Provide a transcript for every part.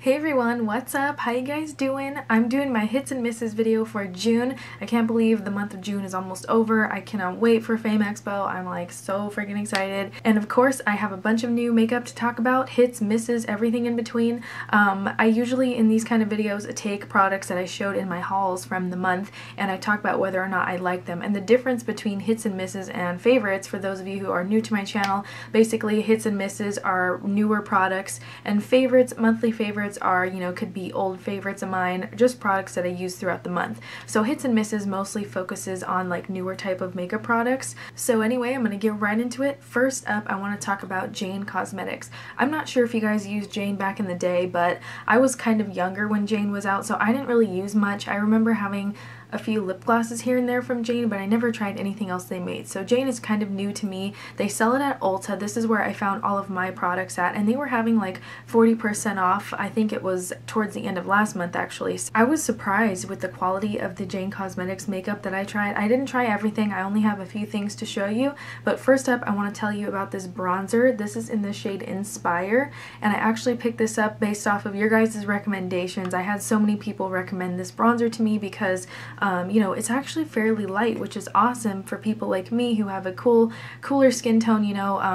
Hey everyone, what's up? How you guys doing? I'm doing my hits and misses video for June. I can't believe the month of June is almost over. I cannot wait for Fame Expo. I'm like so freaking excited. And of course, I have a bunch of new makeup to talk about, hits, misses, everything in between. I usually in these kind of videos take products that I showed in my hauls from the month and I talk about whether or not I like them. And the difference between hits and misses and favorites, for those of you who are new to my channel, basically hits and misses are newer products and favorites, monthly favorites are, could be old favorites of mine, just products that I use throughout the month. So hits and misses mostly focuses on like newer type of makeup products. So anyway, I'm gonna get right into it. First up, I want to talk about Jane Cosmetics. I'm not sure if you guys used Jane back in the day, but I was kind of younger when Jane was out, so I didn't really use much. I remember having a few lip glosses here and there from Jane, but I never tried anything else they made. So Jane is kind of new to me. They sell it at Ulta. This is where I found all of my products at, and they were having like 40% off. I think it was towards the end of last month actually. So I was surprised with the quality of the Jane Cosmetics makeup that I tried. I didn't try everything. I only have a few things to show you, but first up I want to tell you about this bronzer. This is in the shade Inspire, and I actually picked this up based off of your guys' recommendations. I had so many people recommend this bronzer to me because it's actually fairly light, which is awesome for people like me who have a cooler skin tone.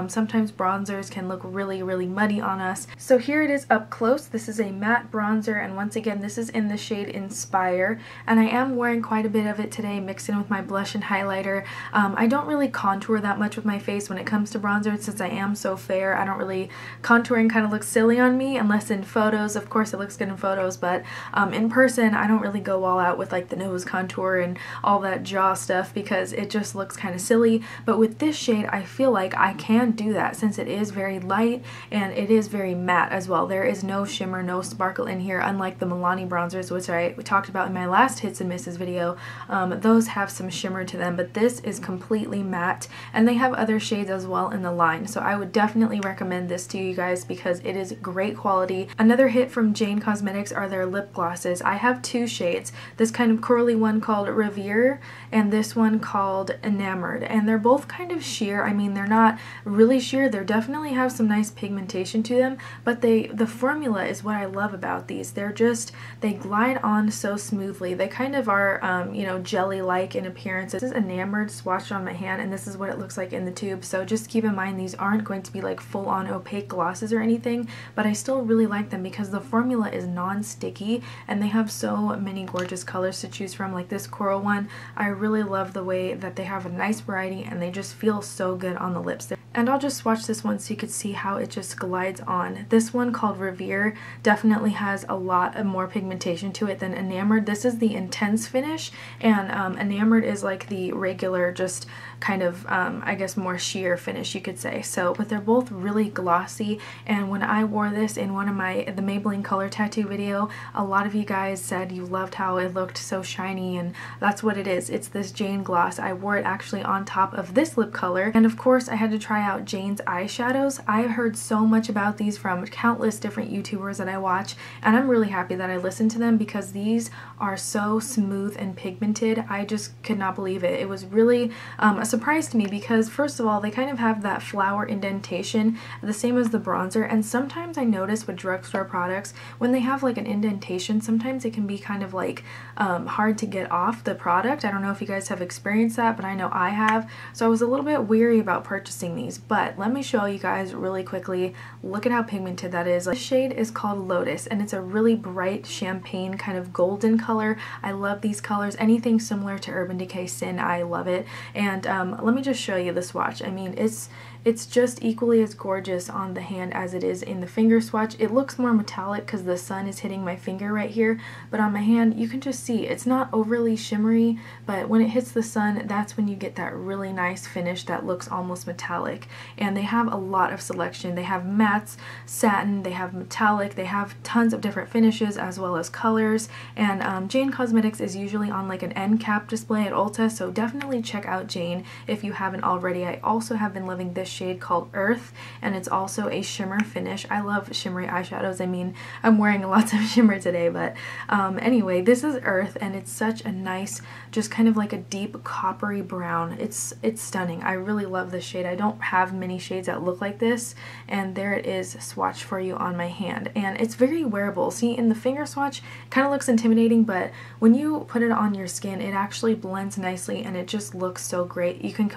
Sometimes bronzers can look really muddy on us. So here it is up close. This is a matte bronzer, and once again this is in the shade Inspire, and I am wearing quite a bit of it today mixed in with my blush and highlighter. I don't really contour that much with my face when it comes to bronzer since I am so fair. I don't really, contouring kind of looks silly on me unless in photos. Of course it looks good in photos, but in person I don't really go all out with like the nose contour and all that jaw stuff because it just looks kind of silly. But with this shade I feel like I can do that since it is very light and it is very matte as well. There is no shimmer, no sparkle in here, unlike the Milani bronzers, which we talked about in my last hits and misses video. Those have some shimmer to them, but this is completely matte, and they have other shades as well in the line. So I would definitely recommend this to you guys because it is great quality. Another hit from Jane Cosmetics are their lip glosses. I have two shades, this kind of curly one called Revere and this one called Enamored, and they're both kind of sheer. I mean, they're not really sheer, they definitely have some nice pigmentation to them, but the formula is what I love about these. They glide on so smoothly. They kind of are jelly-like in appearance. This is Enamored swatched on my hand, and this is what it looks like in the tube. So just keep in mind these aren't going to be like full-on opaque glosses or anything, but I still really like them because the formula is non-sticky and they have so many gorgeous colors to choose from. Like this coral one, I really love the way that they have a nice variety and they just feel so good on the lips. And I'll just swatch this one so you could see how it just glides on. This one called Revere definitely has a lot of more pigmentation to it than Enamored. This is the intense finish, and Enamored is like the regular, just kind of I guess more sheer finish you could say. So but they're both really glossy, and when I wore this in one of the Maybelline color tattoo video, a lot of you guys said you loved how it looked so shiny, and that's what it is. It's this Jane gloss. I wore it actually on top of this lip color, and of course I had to try out Jane's eyeshadows. I heard so much about these from countless different YouTubers that I watch, and I'm really happy that I listened to them because these are so smooth and pigmented. I just could not believe it. It was really a surprise to me because first of all they kind of have that flower indentation the same as the bronzer, and sometimes I notice with drugstore products when they have like an indentation, sometimes it can be kind of like hard to get off the product. I don't know if you guys have experienced that, but I know I have. So I was a little bit weary about purchasing these, but let me show you guys really quickly. Look at how pigmented that is. This shade is called Lotus, and it's a really bright champagne kind of golden color. I love these colors. Anything similar to Urban Decay Sin, I love it. And let me just show you the swatch. I mean, it's just equally as gorgeous on the hand as it is in the finger swatch. It looks more metallic because the sun is hitting my finger right here, but on my hand you can just see it's not overly shimmery, but when it hits the sun, that's when you get that really nice finish that looks almost metallic. And they have a lot of selection. They have mattes, satin, they have metallic, they have tons of different finishes as well as colors. And Jane Cosmetics is usually on like an end cap display at Ulta, so definitely check out Jane if you haven't already. I also have been loving this shade called Earth, and it's also a shimmer finish. I love shimmery eyeshadows. I mean, I'm wearing lots of shimmer today, but anyway, this is Earth, and it's such a nice, just kind of like a deep coppery brown. It's stunning. I really love this shade. I don't have many shades that look like this, and there it is swatched for you on my hand, and it's very wearable. See, in the finger swatch, it kind of looks intimidating, but when you put it on your skin, it actually blends nicely, and it just looks so great. You can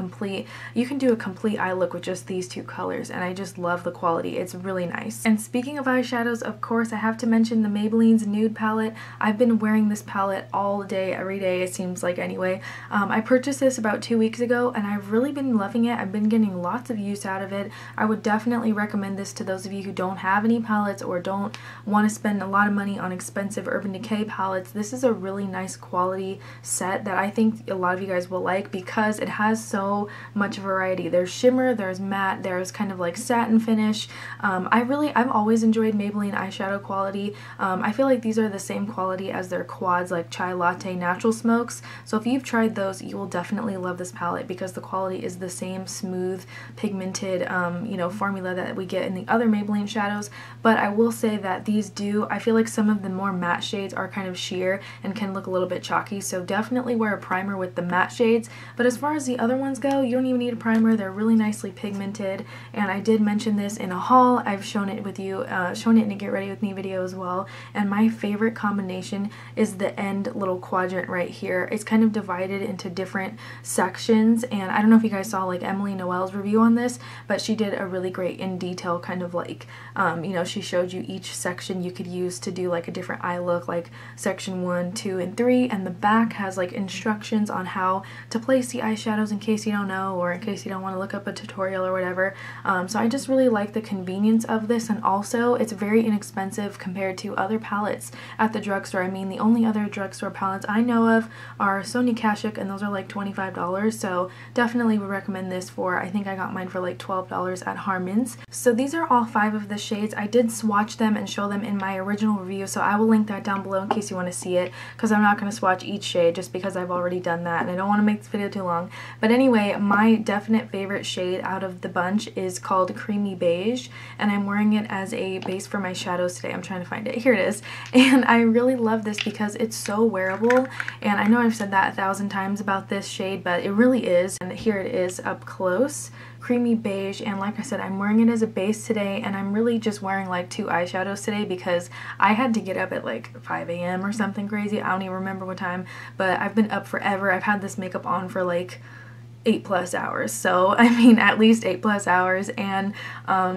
do a complete eye look with just these two colors, and I just love the quality. It's really nice. And speaking of eyeshadows, of course, I have to mention the Maybelline's Nude palette. I've been wearing this palette all day, every day, it seems like anyway. I purchased this about 2 weeks ago, and I've really been loving it. I've been getting lots of use out of it. I would definitely recommend this to those of you who don't have any palettes or don't want to spend a lot of money on expensive Urban Decay palettes. This is a really nice quality set that I think a lot of you guys will like because it has so much variety. There's shimmer, there's matte, there's kind of like satin finish. I've always enjoyed Maybelline eyeshadow quality. I feel like these are the same quality as their quads, like Chai Latte Natural Smokes. So if you've tried those, you will definitely love this palette because the quality is the same smooth, pigmented, you know, formula that we get in the other Maybelline shadows. But I will say that these I feel like some of the more matte shades are kind of sheer and can look a little bit chalky. So definitely wear a primer with the matte shades. But as far as the other ones go, you don't even need a primer. They're really nicely pigmented. And I did mention this in a haul. I've shown it with you, shown it in a Get Ready With Me video as well. And my favorite combination is the end little quadrant right here. It's kind of divided into different sections, and I don't know if you guys saw like Emily Noel's review on this, but she did a really great in detail kind of like, you know, she showed you each section you could use to do like a different eye look, like section 1, 2, and 3, and the back has like instructions on how to place the eyeshadows in case you don't know or in case you don't want to look up a tutorial or whatever. So I just really like the convenience of this, and also it's very inexpensive compared to other palettes at the drugstore. I mean, the only other drugstore palettes I know of are Sonia Kashuk, and those are like $25, so definitely would recommend this for, I think I got mine for like $12 at Harmon's. So these are all 5 of the shades. I did swatch them and show them in my original review, so I will link that down below in case you want to see it, because I'm not going to swatch each shade just because I've already done that and I don't want to make this video too long. But anyway, my definite favorite shade out of the bunch is called Creamy Beige, and I'm wearing it as a base for my shadows today. I'm trying to find it. Here it is. And I really love this because it's so wearable, and I know I've said that 1,000 times about this shade, but it really is. And here it is up close. Creamy Beige, and like I said, I'm wearing it as a base today, and I'm really just wearing like 2 eyeshadows today because I had to get up at like 5 a.m. or something crazy. I don't even remember what time, but I've been up forever. I've had this makeup on for like 8+ hours, so I mean at least 8+ hours, and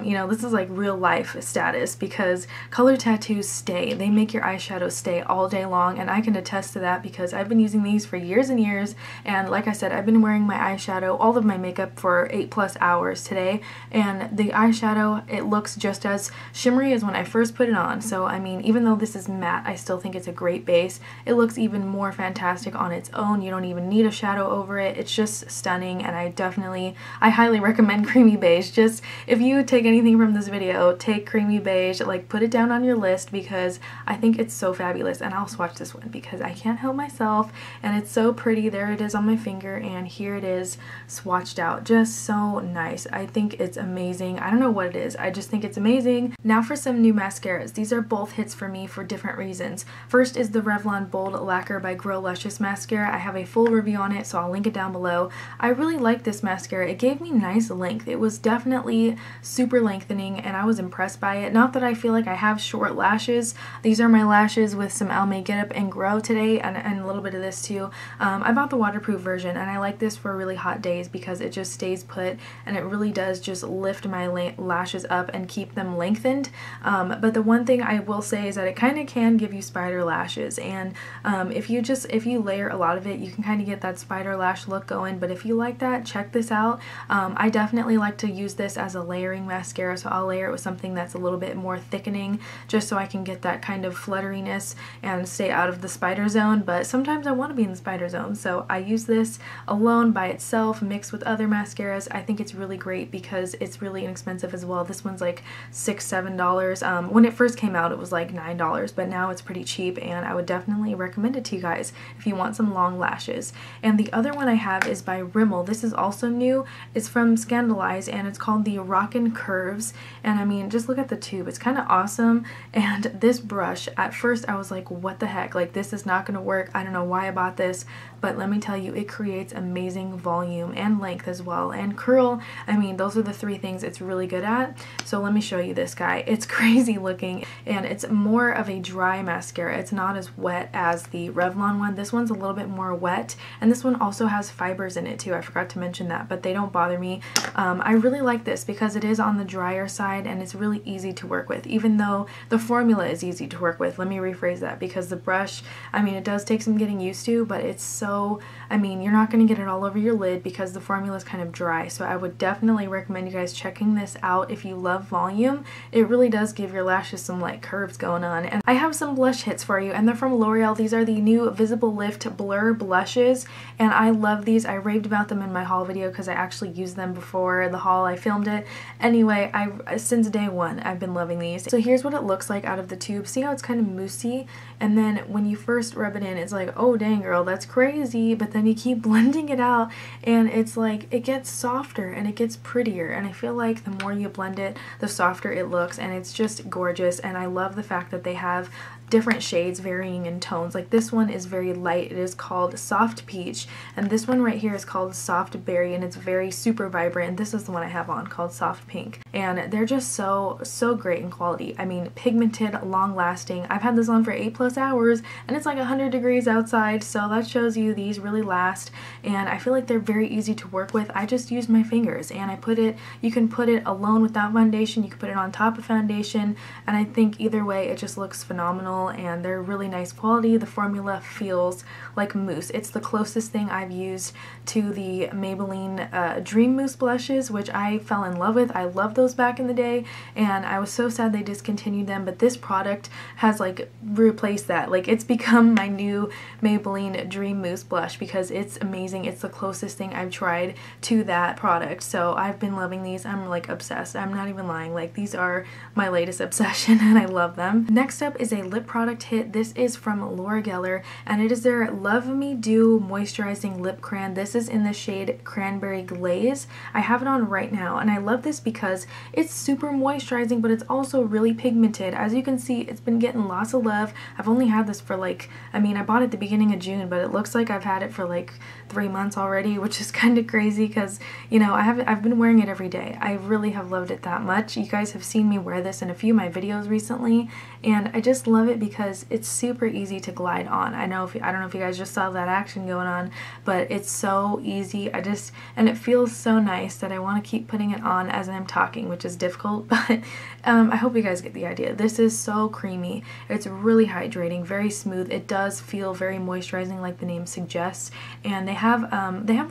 you know, this is like real life status because color tattoos stay. They make your eyeshadows stay all day long, and I can attest to that because I've been using these for years and years, and like I said, I've been wearing my eyeshadow, all of my makeup, for 8+ hours today, and the eyeshadow, it looks just as shimmery as when I first put it on. So I mean, even though this is matte, I still think it's a great base. It looks even more fantastic on its own. You don't even need a shadow over it. It's just stunning. And I highly recommend Creamy Beige. Just if you take anything from this video, take Creamy Beige, like put it down on your list because I think it's so fabulous. And I'll swatch this one because I can't help myself, and it's so pretty. There it is on my finger, and here it is swatched out. Just so nice. I think it's amazing. I don't know what it is. I just think it's amazing. Now for some new mascaras. These are both hits for me for different reasons. First is the Revlon Bold Laquer by Grow Luscious mascara. I have a full review on it, so I'll link it down below. I really like this mascara. It gave me nice length. It was definitely super lengthening, and I was impressed by it. Not that I feel like I have short lashes. These are my lashes with some Almay Get Up and Grow today, and a little bit of this too. I bought the waterproof version, and I like this for really hot days because it just stays put, and it really does just lift my lashes up and keep them lengthened. But the one thing I will say is that it kind of can give you spider lashes, and if you layer a lot of it, you can kind of get that spider lash look going. But if you like that, check this out. I definitely like to use this as a layering mascara, so I'll layer it with something that's a little bit more thickening just so I can get that kind of flutteriness and stay out of the spider zone. But sometimes I want to be in the spider zone, so I use this alone by itself mixed with other mascaras. I think it's really great because it's really inexpensive as well. This one's like $6–7. When it first came out it was like $9, but now it's pretty cheap, and I would definitely recommend it to you guys if you want some long lashes. And the other one I have is by Rimmel. Rimmel. This is also new. It's from Scandaleyez and it's called the Rockin Curves. And I mean, just look at the tube. It's kind of awesome. And this brush, at first I was like, what the heck? Like, this is not going to work. I don't know why I bought this, but let me tell you, it creates amazing volume and length as well. And curl, I mean, those are the three things it's really good at. So let me show you this guy. It's crazy looking and it's more of a dry mascara. It's not as wet as the Revlon one. This one's a little bit more wet, and this one also has fibers in it too. I forgot to mention that, but they don't bother me. I really like this because it is on the drier side and it's really easy to work with, even though the formula is easy to work with. Let me rephrase that, because the brush, I mean, it does take some getting used to, but it's so, I mean, you're not going to get it all over your lid because the formula is kind of dry. So I would definitely recommend you guys checking this out if you love volume. It really does give your lashes some like curves going on. And I have some blush hits for you, and they're from L'Oreal. These are the new Visible Lift Blur blushes, and I love these. I raved about them in my haul video because I actually used them before the haul. I filmed it. Anyway, since day one, I've been loving these. So here's what it looks like out of the tube. See how it's kind of moussey? And then when you first rub it in, it's like, oh dang girl, that's crazy. But then you keep blending it out and it's like, it gets softer and it gets prettier. And I feel like the more you blend it, the softer it looks, and it's just gorgeous. And I love the fact that they have different shades varying in tones. Like this one is very light. It is called Soft Peach, and this one right here is called Soft Berry, and it's very super vibrant. And this is the one I have on, called Soft Pink, and they're just so great in quality. I mean, pigmented, long lasting. I've had this on for 8+ hours and it's like 100 degrees outside, so that shows you these really last. And I feel like they're very easy to work with. I just use my fingers and I put it, you can put it alone without foundation, you can put it on top of foundation, and I think either way it just looks phenomenal. And they're really nice quality. The formula feels like mousse. It's the closest thing I've used to the Maybelline Dream Mousse blushes, which I fell in love with. I loved those back in the day, and I was so sad they discontinued them, but this product has like replaced that. Like, it's become my new Maybelline Dream Mousse blush because it's amazing. It's the closest thing I've tried to that product, so I've been loving these. I'm like obsessed. I'm not even lying. Like, these are my latest obsession and I love them. Next up is a lip product hit. This is from Laura Geller, and it is their Love Me Do Moisturizing Lip Crayon. This is in the shade Cranberry Glaze. I have it on right now, and I love this because it's super moisturizing, but it's also really pigmented. As you can see, it's been getting lots of love. I've only had this for like, I mean, I bought it at the beginning of June, but it looks like I've had it for like 3 months already, which is kind of crazy because, you know, I've been wearing it every day. I really have loved it that much. You guys have seen me wear this in a few of my videos recently, and I just love it because it's super easy to glide on. I don't know if you guys just saw that action going on, but it's so easy. And it feels so nice that I want to keep putting it on as I'm talking, which is difficult, but I hope you guys get the idea. This is so creamy. It's really hydrating, very smooth. It does feel very moisturizing like the name suggests, and they have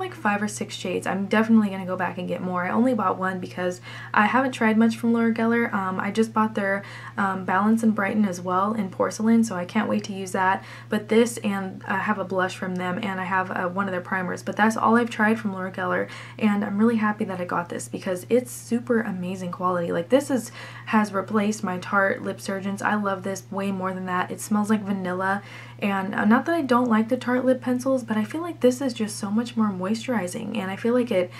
like 5 or 6 shades. I'm definitely going to go back and get more. I only bought one because I haven't tried much from Laura Geller. I just bought their Balance and Brighten as well in porcelain, so I can't wait to use that. But this, and I have a blush from them, and I have one of their primers, but that's all I've tried from Laura Geller, and I'm really happy that I got this because it's super amazing quality. Like, this has replaced my Tarte Lip Surgeons. I love this way more than that. It smells like vanilla, and not that I don't like the Tarte lip pencils, but I feel like this is just so much more moisturizing, and I feel like it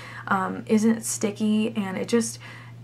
isn't sticky, and it just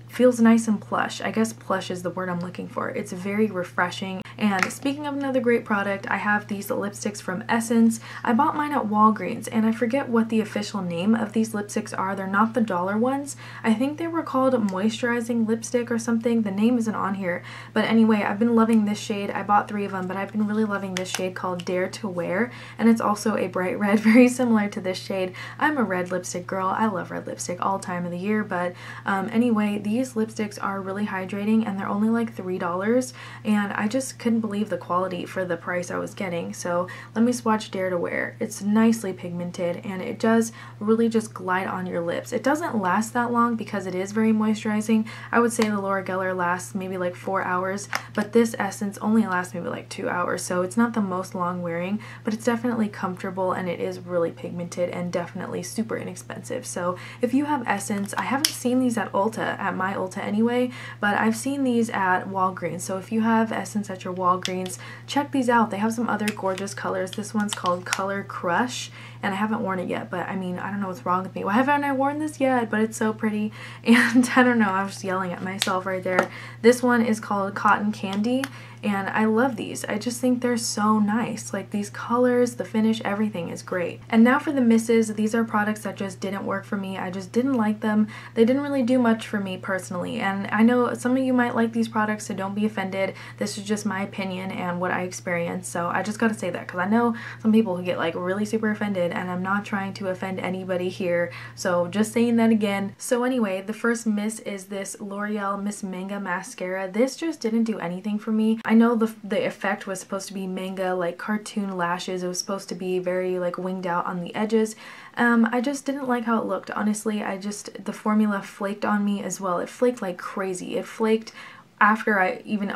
feels nice and plush. I guess plush is the word I'm looking for. It's very refreshing. And speaking of another great product, I have these lipsticks from Essence. I bought mine at Walgreens, and I forget what the official name of these lipsticks are. They're not the dollar ones. I think they were called moisturizing lipstick or something. The name isn't on here. But anyway, I've been loving this shade. I bought 3 of them, but I've been really loving this shade called Dare to Wear, and it's also a bright red, very similar to this shade. I'm a red lipstick girl. I love red lipstick all time of the year, but anyway, these lipsticks are really hydrating, and they're only like $3, and I just couldn't believe the quality for the price I was getting. So let me swatch Dare to Wear. It's nicely pigmented, and it does really just glide on your lips. It doesn't last that long because it is very moisturizing. I would say the Laura Geller lasts maybe like 4 hours, but this Essence only lasts maybe like 2 hours, so it's not the most long wearing, but it's definitely comfortable, and it is really pigmented and definitely super inexpensive. So if you have Essence, I haven't seen these at Ulta, at my Ulta anyway, but I've seen these at Walgreens. So if you have Essence at your Walgreens. Check these out. They have some other gorgeous colors. This one's called Color Crush, and I haven't worn it yet, but I mean, I don't know what's wrong with me. Why haven't I worn this yet? But it's so pretty, and I don't know, I was just yelling at myself right there. This one is called Cotton Candy, and I love these. I just think they're so nice. Like, these colors, the finish, everything is great. And now for the misses. These are products that just didn't work for me. I just didn't like them. They didn't really do much for me personally, and I know some of you might like these products, so don't be offended. This is just my opinion and what I experienced, so I just gotta say that because I know some people who get like really super offended, and I'm not trying to offend anybody here, so just saying that again. So anyway, the first miss is this L'Oreal Miss Manga mascara. This just didn't do anything for me. I know the effect was supposed to be manga, like cartoon lashes. It was supposed to be very like winged out on the edges. I just didn't like how it looked. Honestly, the formula flaked on me as well. It flaked like crazy. It flaked after I even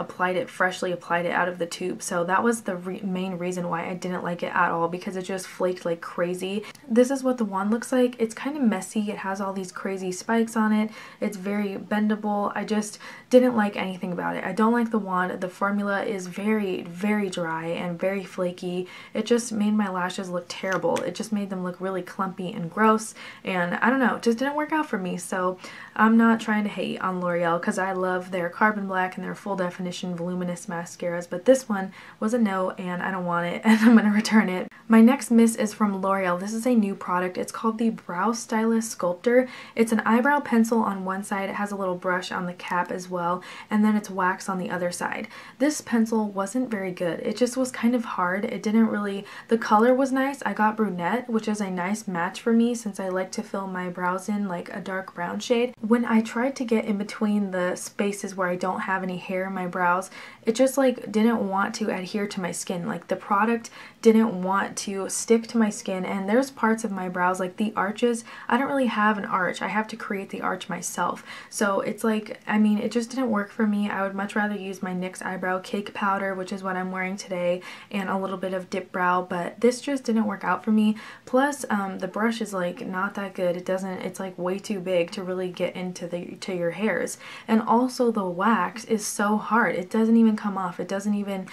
freshly applied it out of the tube. So that was the main reason why I didn't like it at all, because it just flaked like crazy. This is what the wand looks like. It's kind of messy. It has all these crazy spikes on it. It's very bendable. I just didn't like anything about it. I don't like the wand. The formula is very, very dry and very flaky. It just made my lashes look terrible. It just made them look really clumpy and gross, and I don't know, it just didn't work out for me. So I'm not trying to hate on L'Oreal because I love their Carbon Black and their full definition voluminous mascaras, but this one was a no and I don't want it, and I'm going to return it. My next miss is from L'Oreal. This is a new product. It's called the Brow Stylist Sculptor. It's an eyebrow pencil on one side. It has a little brush on the cap as well, and then it's wax on the other side. This pencil wasn't very good. It just was kind of hard. It didn't really, the color was nice. I got brunette, which is a nice match for me since I like to fill my brows in like a dark brown shade. When I tried to get in between the spaces where I don't have any hair in my brows, it just like didn't want to adhere to my skin. Like, the product didn't want to stick to my skin, and there's parts of my brows, like the arches, I don't really have an arch. I have to create the arch myself. So it's like, I mean, it just didn't work for me. I would much rather use my NYX eyebrow cake powder, which is what I'm wearing today, and a little bit of dip brow, but this just didn't work out for me. Plus, the brush is like not that good. It's like way too big to really get into your hairs, and also the wax is so hard. It doesn't even come off. It doesn't even,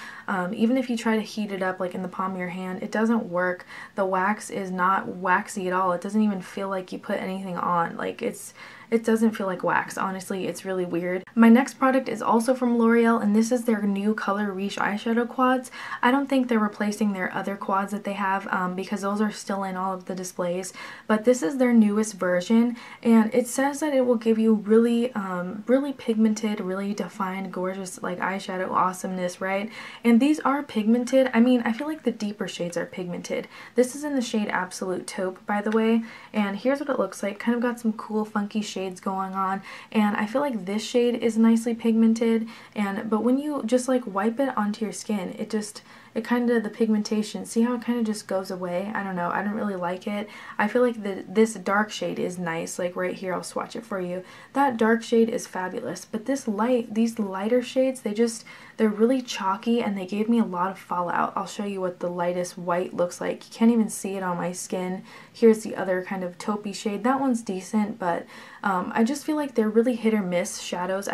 even if you try to heat it up like in the palm of your hand, it doesn't work. The wax is not waxy at all. It doesn't even feel like you put anything on. Like, it doesn't feel like wax. Honestly, it's really weird. My next product is also from L'Oreal, and this is their new Color Riche eyeshadow quads. I don't think they're replacing their other quads that they have because those are still in all of the displays, but this is their newest version, and it says that it will give you really, really pigmented, really defined, gorgeous like eyeshadow awesomeness, right? And these are pigmented. I mean, I feel like the deeper shades are pigmented. This is in the shade Absolute Taupe, by the way, and here's what it looks like. Kind of got some cool funky shades going on, and I feel like this shade is nicely pigmented, but when you just like wipe it onto your skin, it kind of, the pigmentation, see how it kind of just goes away? I don't know, I don't really like it. I feel like this dark shade is nice, like right here, I'll swatch it for you. That dark shade is fabulous, but these lighter shades, they're really chalky, and they gave me a lot of fallout. I'll show you what the lightest white looks like. You can't even see it on my skin. Here's the other kind of taupey shade. That one's decent, but I just feel like they're really hit or miss shadows.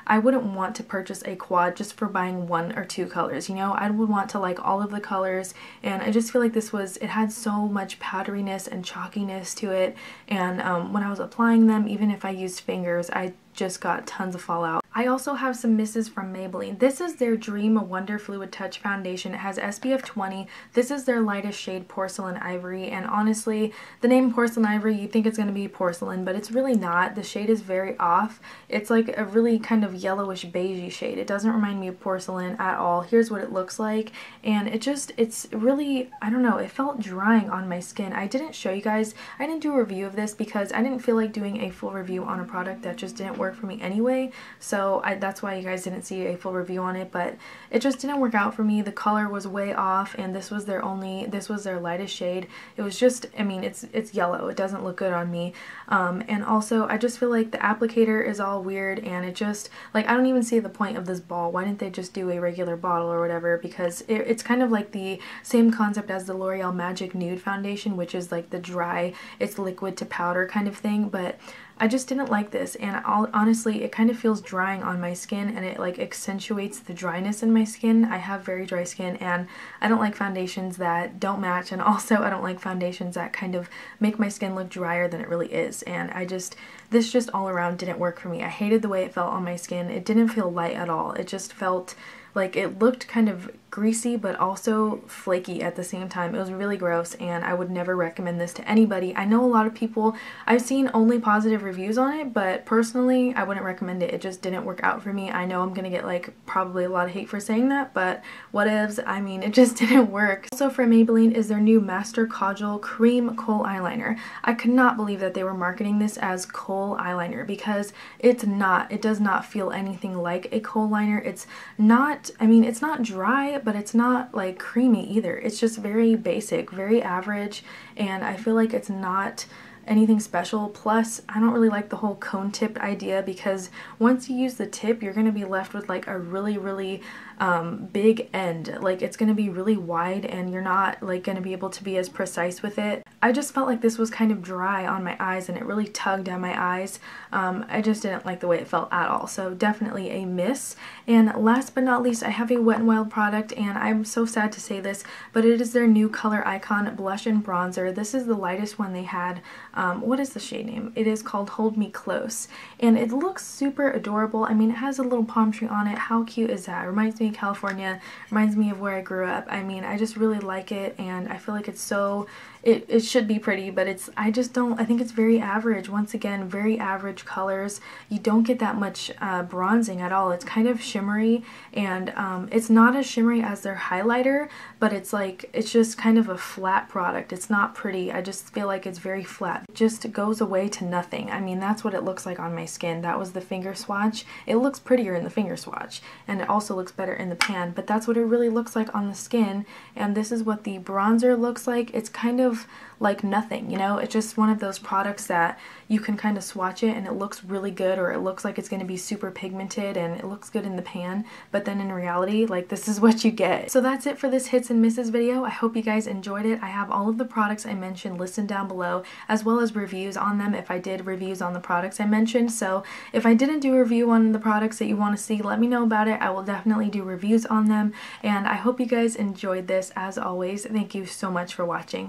I wouldn't want to purchase a quad just for buying one or two colors, you know? I would want to like all of the colors, and I just feel like it had so much powderiness and chalkiness to it, and when I was applying them, even if I used fingers, I just got tons of fallout. I also have some misses from Maybelline. This is their Dream Wonder Fluid Touch Foundation. It has SPF 20. This is their lightest shade, Porcelain Ivory, and honestly, the name Porcelain Ivory, you think it's going to be porcelain, but it's really not. The shade is very off. It's like a really kind of yellowish beigey shade. It doesn't remind me of porcelain at all. Here's what it looks like, and it's really, I don't know, it felt drying on my skin. I didn't show you guys, I didn't do a review of this because I didn't feel like doing a full review on a product that just didn't work for me anyway, so that's why you guys didn't see a full review on it, but it just didn't work out for me. The color was way off, and this was their lightest shade. It was just, I mean, it's yellow. It doesn't look good on me, and also I just feel like the applicator is all weird, and it just, like, I don't even see the point of this ball. Why didn't they just do a regular bottle or whatever? Because it's kind of like the same concept as the L'Oreal Magic Nude Foundation, which is like the dry, it's liquid to powder kind of thing, but I just didn't like this, and honestly it kind of feels drying on my skin, and it like accentuates the dryness in my skin. I have very dry skin, and I don't like foundations that don't match, and also I don't like foundations that kind of make my skin look drier than it really is. And this just all around didn't work for me. I hated the way it felt on my skin. It didn't feel light at all. It just felt like it looked kind of greasy but also flaky at the same time. It was really gross, and I would never recommend this to anybody. I know a lot of people, I've seen only positive reviews on it, but personally I wouldn't recommend it. It just didn't work out for me. I know I'm gonna get like probably a lot of hate for saying that, but whatevs. I mean, it just didn't work. Also for Maybelline is their new Master Kajal Cream Kohl Eyeliner. I could not believe that they were marketing this as kohl eyeliner, because it's not. It does not feel anything like a kohl liner. It's not, I mean, it's not dry, but it's not like creamy either. It's just very basic, very average, and I feel like it's not anything special. Plus, I don't really like the whole cone tip idea, because once you use the tip, you're going to be left with like a really big end. Like, it's going to be really wide, and you're not like going to be able to be as precise with it. I just felt like this was kind of dry on my eyes, and it really tugged at my eyes. I just didn't like the way it felt at all, so definitely a miss. And last but not least, I have a Wet n Wild product, and I'm so sad to say this, but it is their new Color Icon Blush and Bronzer. This is the lightest one they had. What is the shade name? It is called Hold Me Close, and it looks super adorable. I mean, it has a little palm tree on it. How cute is that? It reminds me of California, reminds me of where I grew up. I mean, I just really like it, and I feel like it's so, it should be pretty, but I just don't, I think it's very average. Once again, very average colors. You don't get that much bronzing at all. It's kind of shimmery, and it's not as shimmery as their highlighter, but it's like, it's just kind of a flat product. It's not pretty. I just feel like it's very flat. It just goes away to nothing. I mean, that's what it looks like on my skin. That was the finger swatch. It looks prettier in the finger swatch, and it also looks better in the pan, but that's what it really looks like on the skin. And this is what the bronzer looks like. It's kind of like nothing, you know? It's just one of those products that you can kind of swatch it and it looks really good, or it looks like it's going to be super pigmented and it looks good in the pan, but then in reality, like, this is what you get. So that's it for this hits and misses video. I hope you guys enjoyed it. I have all of the products I mentioned listed down below, as well as reviews on them if I did reviews on the products I mentioned. So if I didn't do a review on the products that you want to see, let me know about it. I will definitely do reviews on them, and I hope you guys enjoyed this. As always, thank you so much for watching.